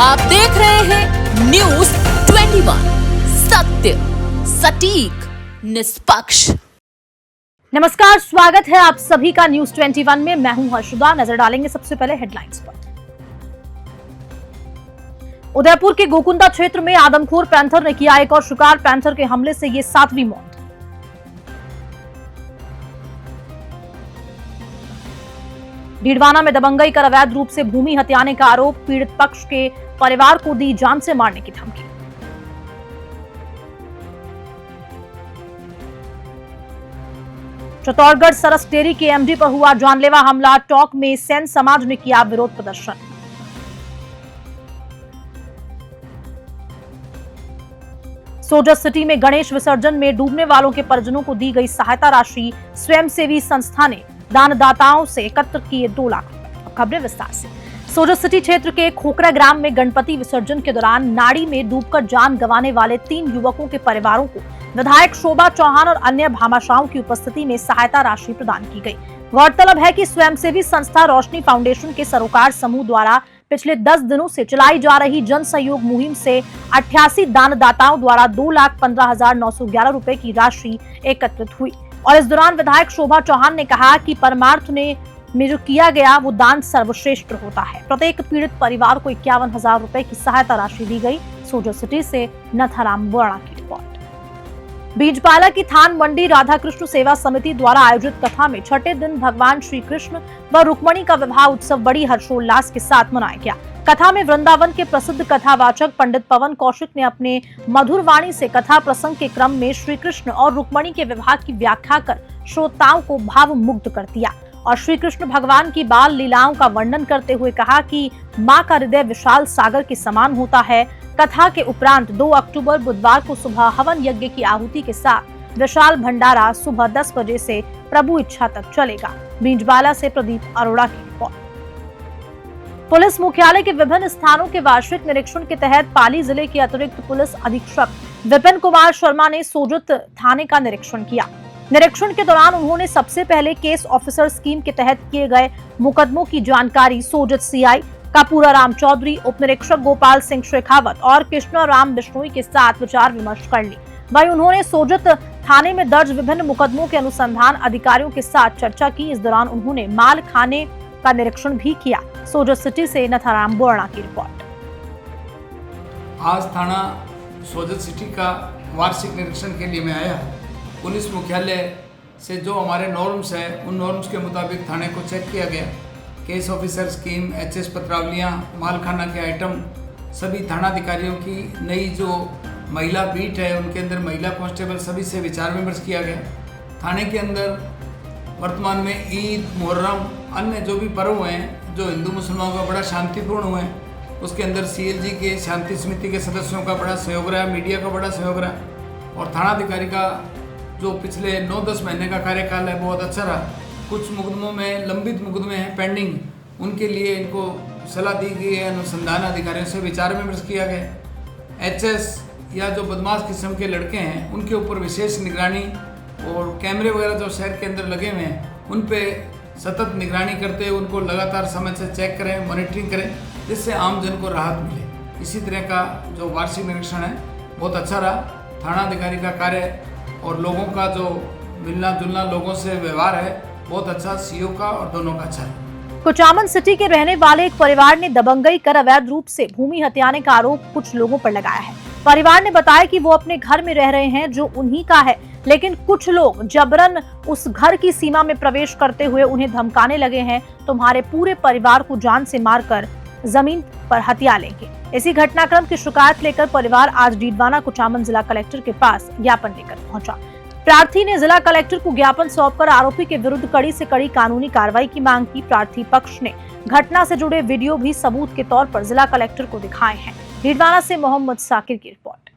आप देख रहे हैं न्यूज 21, सत्य सटीक निष्पक्ष। नमस्कार, स्वागत है आप सभी का न्यूज 21 में। मैं हूं हर्षदा। नजर डालेंगे सबसे पहले हेडलाइंस पर। उदयपुर के गोकुंदा क्षेत्र में आदमखोर पैंथर ने किया एक और शिकार। पैंथर के हमले से ये 7वीं मौत। डीडवाना में दबंगई कर अवैध रूप से भूमि हथियाने का आरोप। पीड़ित पक्ष के परिवार को दी जान से मारने की धमकी। चित्तौड़गढ़ सरस डेयरी के एमडी पर हुआ जानलेवा हमला। टॉक में सेन समाज ने किया विरोध प्रदर्शन। सोजत सिटी में गणेश विसर्जन में डूबने वालों के परिजनों को दी गई सहायता राशि। स्वयंसेवी संस्था ने दानदाताओं से एकत्र किए 2 लाख रुपए। खबरें विस्तार से। सोजत सिटी क्षेत्र के खोखरा ग्राम में गणपति विसर्जन के दौरान नाड़ी में डूबकर जान गंवाने वाले 3 युवकों के परिवारों को विधायक शोभा चौहान और अन्य भामाशाहों की उपस्थिति में सहायता राशि प्रदान की गई। गौरतलब है कि स्वयंसेवी संस्था रोशनी फाउंडेशन के सरोकार समूह द्वारा पिछले 10 दिनों से चलाई जा रही जन सहयोग मुहिम से 88 दानदाताओं द्वारा 2,15,911 रुपए की राशि एकत्रित हुई। और इस दौरान विधायक शोभा चौहान ने कहा कि परमार्थ में जो किया गया वो दान सर्वश्रेष्ठ होता है। प्रत्येक पीड़ित परिवार को 51,000 रुपए की सहायता राशि दी गई। सोजत सिटी से नथाराम बोरा की रिपोर्ट। बीजपाला की थान मंडी राधा कृष्ण सेवा समिति द्वारा आयोजित कथा में छठे दिन भगवान श्री कृष्ण व रुक्मणी का विवाह उत्सव बड़ी हर्षोल्लास के साथ मनाया गया। कथा में वृंदावन के प्रसिद्ध कथावाचक पंडित पवन कौशिक ने अपने मधुर वाणी से कथा प्रसंग के क्रम में श्री कृष्ण और रुक्मणी के विवाह की व्याख्या कर श्रोताओं को भावमुग्ध कर दिया। और श्री कृष्ण भगवान की बाल लीलाओं का वर्णन करते हुए कहा कि माँ का हृदय विशाल सागर के समान होता है। कथा के उपरांत 2 अक्टूबर बुधवार को सुबह हवन यज्ञ की आहुति के साथ विशाल भंडारा सुबह 10 बजे से प्रभु इच्छा तक चलेगा। बीजबाला से प्रदीप अरोड़ा की रिपोर्ट। पुलिस मुख्यालय के विभिन्न स्थानों के वार्षिक निरीक्षण के तहत पाली जिले के अतिरिक्त पुलिस अधीक्षक विपिन कुमार शर्मा ने सोजत थाने का निरीक्षण किया। निरीक्षण के दौरान उन्होंने सबसे पहले केस ऑफिसर स्कीम के तहत किए गए मुकदमों की जानकारी सोजत सीआई कापूराराम चौधरी, उप निरीक्षक गोपाल सिंह शेखावत और कृष्णा राम बिश्नोई के साथ विचार विमर्श कर ली। वहीं उन्होंने सोजत थाने में दर्ज विभिन्न मुकदमों के अनुसंधान अधिकारियों के साथ चर्चा की। इस दौरान उन्होंने माल खाने का निरीक्षण भी किया। सोजत सिटी से नथाराम बोरा की रिपोर्ट। आज थाना सोजत सिटी का वार्षिक निरीक्षण के लिए मैं आया। पुलिस मुख्यालय से जो हमारे नॉर्म्स है उन नॉर्म्स के मुताबिक थाने को चेक किया गया। केस ऑफिसर स्कीम, एचएस पत्रावलियाँ, मालखाना के आइटम, सभी थानाधिकारियों की नई जो महिला बीट है उनके अंदर महिला कांस्टेबल सभी से विचार विमर्श किया गया। थाने के अंदर वर्तमान में ईद, मुहर्रम, अन्य जो भी पर्व हैं जो हिंदू मुसलमानों का बड़ा शांतिपूर्ण हुए हैं, उसके अंदर सीएलजी के शांति समिति के सदस्यों का बड़ा सहयोग रहा, मीडिया का बड़ा सहयोग रहा और थानाधिकारी का जो पिछले 9-10 महीने का कार्यकाल है बहुत अच्छा रहा। कुछ मुकदमों में लंबित मुकदमे हैं पेंडिंग, उनके लिए इनको सलाह दी गई है। अनुसंधान अधिकारियों से विचार विमर्श किया गया। एचएस या जो बदमाश किस्म के लड़के हैं उनके ऊपर विशेष निगरानी और कैमरे वगैरह जो शहर के अंदर लगे हुए हैं उन पे सतत निगरानी करते हुए उनको लगातार समय से चेक करें, मॉनिटरिंग करें, जिससे आम जन को राहत मिले। इसी तरह का जो वार्षिक निरीक्षण है बहुत अच्छा रहा। थानाधिकारी का कार्य और लोगों का जो मिलना जुलना, लोगों से व्यवहार है बहुत अच्छा, सीओ का और दोनों का अच्छा है। कुचामन सिटी के रहने वाले एक परिवार ने दबंगई कर अवैध रूप से भूमि हथियाने का आरोप कुछ लोगों पर लगाया है। परिवार ने बताया कि वो अपने घर में रह रहे हैं जो उन्हीं का है, लेकिन कुछ लोग जबरन उस घर की सीमा में प्रवेश करते हुए उन्हें धमकाने लगे हैं, तुम्हारे पूरे परिवार को जान से मारकर जमीन पर हथिया लेंगे। इसी घटनाक्रम की शिकायत लेकर परिवार आज डीडवाना कुचामन जिला कलेक्टर के पास ज्ञापन लेकर पहुंचा। प्रार्थी ने जिला कलेक्टर को ज्ञापन सौंपकर आरोपी के विरुद्ध कड़ी से कड़ी कानूनी कार्रवाई की मांग की। प्रार्थी पक्ष ने घटना से जुड़े वीडियो भी सबूत के तौर पर जिला कलेक्टर को दिखाए हैं। डीडवाना से मोहम्मद साकिर की रिपोर्ट।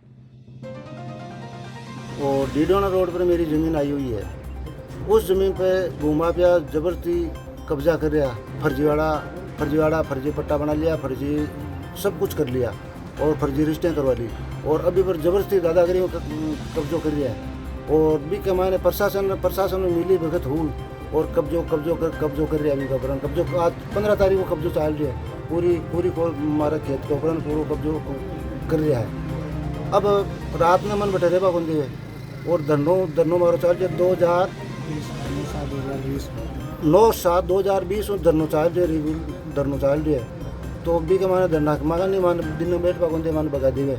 और डीडवाना रोड पर मेरी जमीन आई हुई है। उस जमीन पे भूमाफिया जबरदस्ती कब्जा कर रहा, फर्जी पट्टा बना लिया, फर्जी सब कुछ कर लिया और फर्जी रिश्तें करवा ली और अभी पर जबरदस्ती दादागिरी कब्जो कर लिया है। और भी के मायने प्रशासन में मिली भगत हुई और कब्जो कर रहे अभी कब्रन कब्जो आज 15 तारीख को कब्जो चाल रही है पूरी को हमारा खेत को कब्रन पूरा कब्जो कर रहा है। अब रात में मन बैठे रहे बाकुंदी है और धरनो मारो चाल रही 2020 और धरनो चाल रही है तो भी के माने धरना मांगा नहीं मान दिन में बैठ बाकुंदी मान बगा दी है।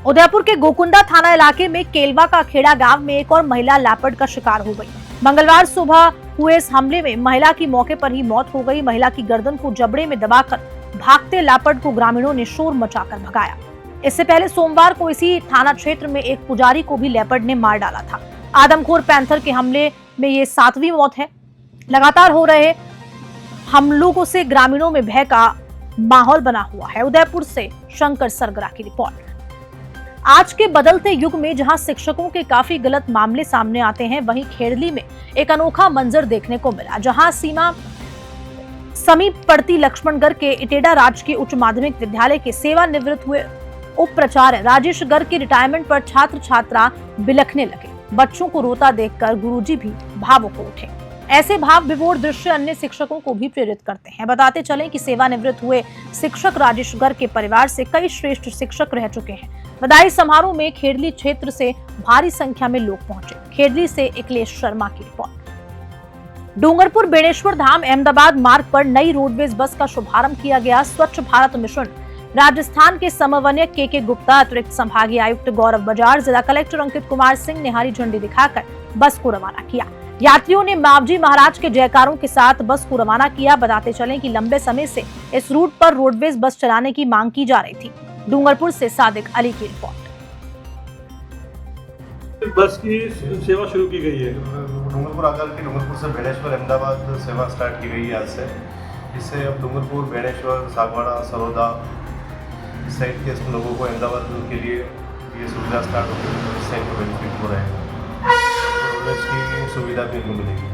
उदयपुर के गोकुंडा थाना इलाके में केलवा का खेड़ा गांव में एक और महिला लापट का शिकार हो गई। मंगलवार सुबह हुए इस हमले में महिला की मौके पर ही मौत हो गई। महिला की गर्दन को जबड़े में दबाकर भागते लापट को ग्रामीणों ने शोर मचाकर भगाया। इससे पहले सोमवार को इसी थाना क्षेत्र में एक पुजारी को भी लेपर्ड ने मार डाला था। आदमखोर पैंथर के हमले में ये 7वीं मौत है। लगातार हो रहे हमलों से ग्रामीणों में भय का माहौल बना हुआ है। उदयपुर से शंकर सरगरा की रिपोर्ट। आज के बदलते युग में जहां शिक्षकों के काफी गलत मामले सामने आते हैं, वहीं खेड़ली में एक अनोखा मंजर देखने को मिला, जहां समीप पड़ती लक्ष्मणगढ़ के इटेडा राजकीय उच्च माध्यमिक विद्यालय के सेवानिवृत्त हुए उप प्राचार्य राजेश गर्ग की रिटायरमेंट पर छात्र छात्रा बिलखने लगे। बच्चों को रोता देखकर गुरुजी भी भावुक हो उठे। ऐसे भाव विभोर दृश्य अन्य शिक्षकों को भी प्रेरित करते हैं। बताते चलें कि सेवानिवृत्त हुए शिक्षक राजेश गर्ग के परिवार से कई श्रेष्ठ शिक्षक रह चुके हैं। बधाई समारोह में खेड़ली क्षेत्र से भारी संख्या में लोग पहुंचे। खेड़ली से अखिलेश शर्मा की रिपोर्ट। डूंगरपुर बेणेश्वर धाम अहमदाबाद मार्ग पर नई रोडवेज बस का शुभारंभ किया गया। स्वच्छ भारत मिशन राजस्थान के समन्वयक के गुप्ता, अतिरिक्त संभागीय आयुक्त गौरव बजाज, जिला कलेक्टर अंकित कुमार सिंह ने हरी झंडी दिखाकर बस को रवाना किया। यात्रियों ने मावजी महाराज के जयकारों के साथ बस को रवाना किया। बताते चलें कि लंबे समय से इस रूट पर रोडवेज बस चलाने की मांग की जा रही थी। डूंगरपुर से सादिक अली की रिपोर्ट। बस की सेवा शुरू की गई है। डूंगरपुर आकर के डूंगरपुर से बेणेश्वर अहमदाबाद सेवा स्टार्ट की गई है आज से। इससे अब डूंगरपुर, बेणेश्वर, सागवाड़ा, सरोदा इस साइड के लोगों को अहमदाबाद के लिए ये सुविधा स्टार्ट होगी। इससे इनको बेनिफिट हो रहेगा, की सुविधा भी इनको मिलेगी।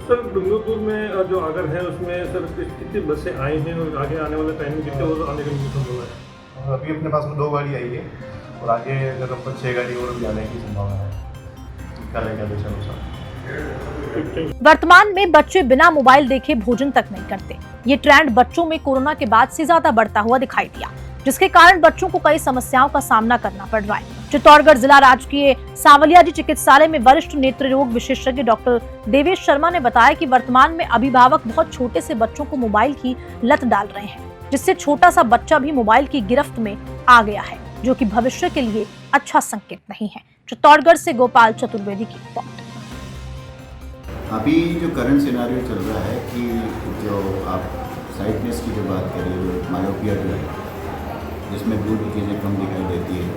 सर, डूंगरपुर में जो आगर है उसमें सर कितनी बसें आई हैं और आगे आने वाले टाइम में कितने और आने का संभावना है? अभी अपने पास में 2 गाड़ी आई है और आगे अगर हम 6 गाड़ी और भी आने की संभावना है। क्या रहेगा देश अनुसार। वर्तमान में बच्चे बिना मोबाइल देखे भोजन तक नहीं करते। ये ट्रेंड बच्चों में कोरोना के बाद से ज्यादा बढ़ता हुआ दिखाई दिया, जिसके कारण बच्चों को कई समस्याओं का सामना करना पड़ रहा है। चित्तौड़गढ़ जिला राजकीय सांवलियाजी चिकित्सालय में वरिष्ठ नेत्र रोग विशेषज्ञ डॉक्टर देवेश शर्मा ने बताया कि वर्तमान में अभिभावक बहुत छोटे से बच्चों को मोबाइल की लत डाल रहे हैं, जिससे छोटा सा बच्चा भी मोबाइल की गिरफ्त में आ गया है, जो कि भविष्य के लिए अच्छा संकेत नहीं है। चित्तौड़गढ़ से गोपाल चतुर्वेदी की रिपोर्ट। अभी जो करंट सिनेरियो चल रहा है कि जो आप साइटनेस की जो बात करिए, मायोपिया जो है जिसमें दूर की चीज़ें कम दिखाई देती है,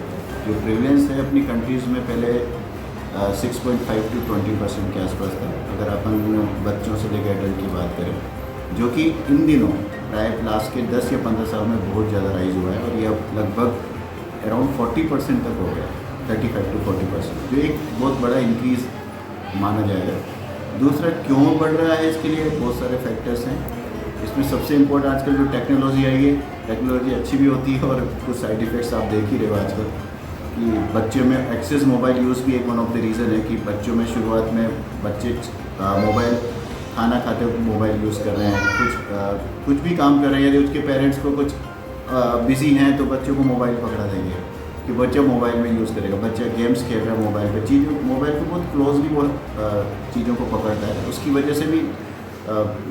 जो प्रिवलेंस है अपनी कंट्रीज़ में पहले 6.5 to 20% के आसपास था। अगर अपन बच्चों से लेकर एडल्ट की बात करें, जो कि इन दिनों प्राय लास्ट के 10 या 15 साल में बहुत ज़्यादा राइज हुआ है और ये अब लगभग अराउंड 40% तक हो गया, 35 to 40%, जो एक बहुत बड़ा इंक्रीज़ माना जाएगा। दूसरा, क्यों बढ़ रहा है, इसके लिए बहुत सारे फैक्टर्स हैं। इसमें सबसे इम्पोर्टेंट आजकल जो टेक्नोलॉजी आई है, टेक्नोलॉजी अच्छी भी होती है और कुछ साइड इफ़ेक्ट्स आप देख ही रहे हो आजकल कि बच्चों में एक्सेस मोबाइल यूज़ भी एक वन ऑफ द रीज़न है कि बच्चों में शुरुआत में बच्चे मोबाइल खाना खाते हुए मोबाइल यूज़ कर रहे हैं, कुछ भी काम कर रहे हैं। यदि उसके पेरेंट्स को कुछ बिजी हैं तो बच्चों को मोबाइल पकड़ा देंगे कि बच्चा मोबाइल में यूज़ करेगा। बच्चा गेम्स खेल रहा है मोबाइल पे, मोबाइल को बहुत क्लोजली वो चीज़ों को पकड़ता है, उसकी वजह से भी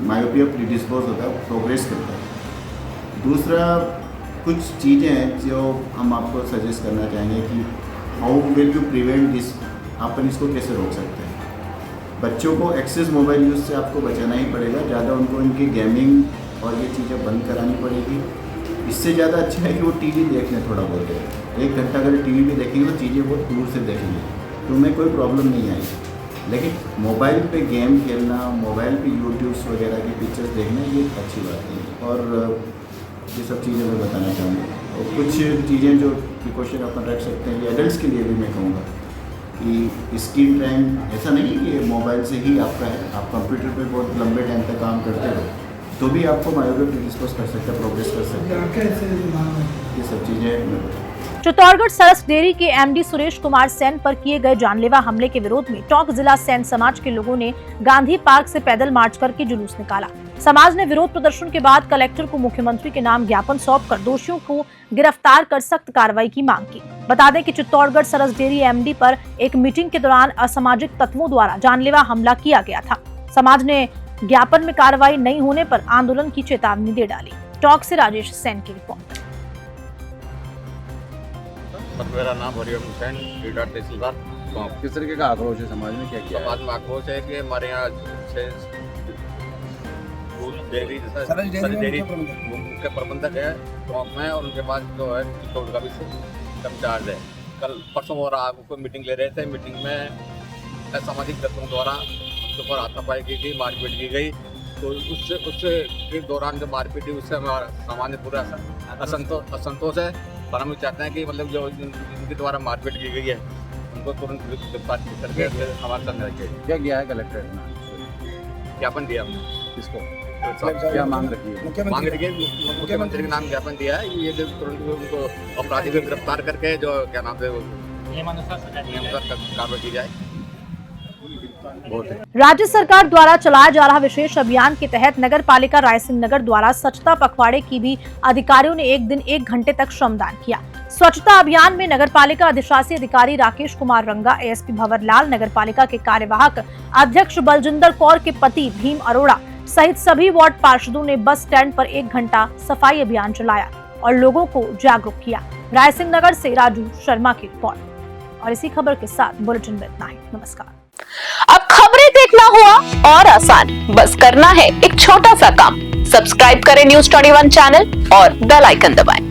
मायोपिया प्रीडिस्पोज होता है, प्रोग्रेस करता है। दूसरा, कुछ चीज़ें हैं जो हम आपको सजेस्ट करना चाहेंगे कि how will you prevent this, अपन इसको कैसे रोक सकते हैं। बच्चों को एक्सेस मोबाइल यूज़ से आपको बचाना ही पड़ेगा, ज़्यादा उनको इनकी गेमिंग और ये चीज़ें बंद करानी पड़ेगी। इससे ज़्यादा अच्छा है कि वो टीवी देख लें थोड़ा बहुत, 1 घंटा अगर टीवी भी देखेंगे तो चीज़ें बहुत दूर से देखेंगे तो उन्हें कोई प्रॉब्लम नहीं आएगी। लेकिन मोबाइल पे गेम खेलना, मोबाइल पे यूट्यूब्स वगैरह की पिक्चर्स देखना, ये अच्छी बात नहीं है। और ये सब चीज़ें मैं बताना चाहूँगा। और कुछ चीज़ें जो प्रिकॉशन अपन रख सकते हैं, एडल्ट्स के लिए भी मैं कहूँगा कि स्क्रीन टाइम ऐसा नहीं है कि मोबाइल से ही आपका है। आप कंप्यूटर पे बहुत लंबे टाइम तक काम करते हो तो भी आपको मायोपिया प्रीडिस्पोज कर सकता है, प्रोग्रेस कर सकता है। ये सब चीज़ें चित्तौड़गढ़ सरस डेयरी के एमडी सुरेश कुमार सेन पर किए गए जानलेवा हमले के विरोध में टोंक जिला सेन समाज के लोगों ने गांधी पार्क से पैदल मार्च करके जुलूस निकाला। समाज ने विरोध प्रदर्शन के बाद कलेक्टर को मुख्यमंत्री के नाम ज्ञापन सौंपकर दोषियों को गिरफ्तार कर सख्त कार्रवाई की मांग की। बता दें कि चित्तौड़गढ़ सरस डेयरी एमडी पर एक मीटिंग के दौरान असामाजिक तत्वों द्वारा जानलेवा हमला किया गया था। समाज ने ज्ञापन में कार्रवाई नहीं होने पर आंदोलन की चेतावनी दे डाली। टोंक से राजेश सेन की रिपोर्ट। मेरा नाम हरिओम हुसैन, रिटायर्ड तहसीलदार। किस तरीके का आक्रोश है समाज में, क्या किया? समाज में आक्रोश है कि हमारे यहाँ से डेयरी डेयरी के प्रबंधक है टोंक में, और उनके पास जो है चित्तौड़गढ़ का भी कर्मचार्ज है। कल परसों और आपको मीटिंग ले रहे थे। मीटिंग में असामाजिक तत्वों द्वारा उनके ऊपर हाथापाई की गई, मारपीट की गई। तो उससे के दौरान जो मारपीट हुई उससे हमारा सामान्य पूरा असंतोष है। पर हम चाहते हैं कि मतलब जो इनके द्वारा मारपीट की गई है उनको तुरंत गिरफ्तार करके हमारे साथ रखे। क्या किया है कलेक्टर ने? ज्ञापन दिया हमने। किसको? क्या मांग रखी है? मांग रखी है मुख्यमंत्री के नाम ज्ञापन दिया है। ये जो तुरंत उनको अपराधी को गिरफ्तार करके जो क्या नाम है नियमानुसार कार्रवाई की जाए। राज्य सरकार द्वारा चलाया जा रहा विशेष अभियान के तहत नगर पालिका रायसिंह नगर द्वारा स्वच्छता पखवाड़े की भी अधिकारियों ने एक दिन 1 घंटे तक श्रमदान किया। स्वच्छता अभियान में नगर पालिका अधिशासी अधिकारी राकेश कुमार रंगा, एएसपी भंवर लाल, नगर पालिका के कार्यवाहक अध्यक्ष बलजिंदर कौर के पति भीम अरोड़ा सहित सभी वार्ड पार्षदों ने बस स्टैंड पर 1 घंटा सफाई अभियान चलाया और लोगों को जागरूक किया। रायसिंह नगर से राजू शर्मा की रिपोर्ट। और इसी खबर के साथ बुलेटिन में इतना ही। नमस्कार। अब खबरें देखना हुआ और आसान, बस करना है एक छोटा सा काम। सब्सक्राइब करें न्यूज़ 21 चैनल और बेल आइकन दबाएं।